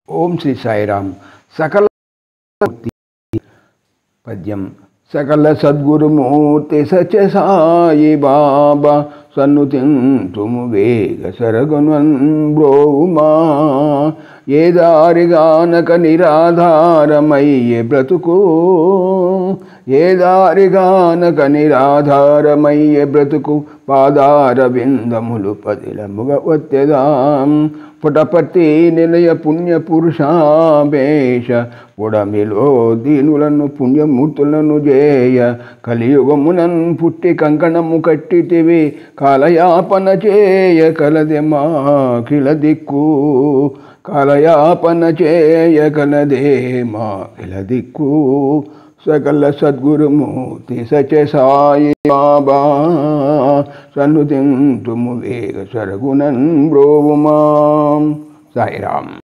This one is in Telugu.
ఓం శ్రీ సాయిరామ్. సకల పద్యం. సకల సద్గురుమూర్తి సత్య సాయి బాబా సన్నుతింతుము వేగ సరగుణన్ బ్రోవుమా. ఏ దారిగానక నిరాధారమయ్యే బ్రతుకు, ఏ దారిగానక నిరాధారమయ్యే బ్రతుకు, పాదార విందములు పదిలముగ ఒత్తెదాం. పుటపర్తి నిలయ పుణ్య పురుషావేశ పుడమిలో దీనులను పుణ్యమూర్తులను జేయ. కలియుగమునన్ పుట్టి కంకణము కట్టితివి, కాలయాపన చేయ కలదే మాకిల దిక్కు. కాలయాపన చేయ కలదే మాకిల దిక్కు. సకల సద్గురుమూర్తి సత్య సాయి బాబా సన్నుతింతుము వేగ సరగుణన్ బ్రోవుమా. సాయిరామ్.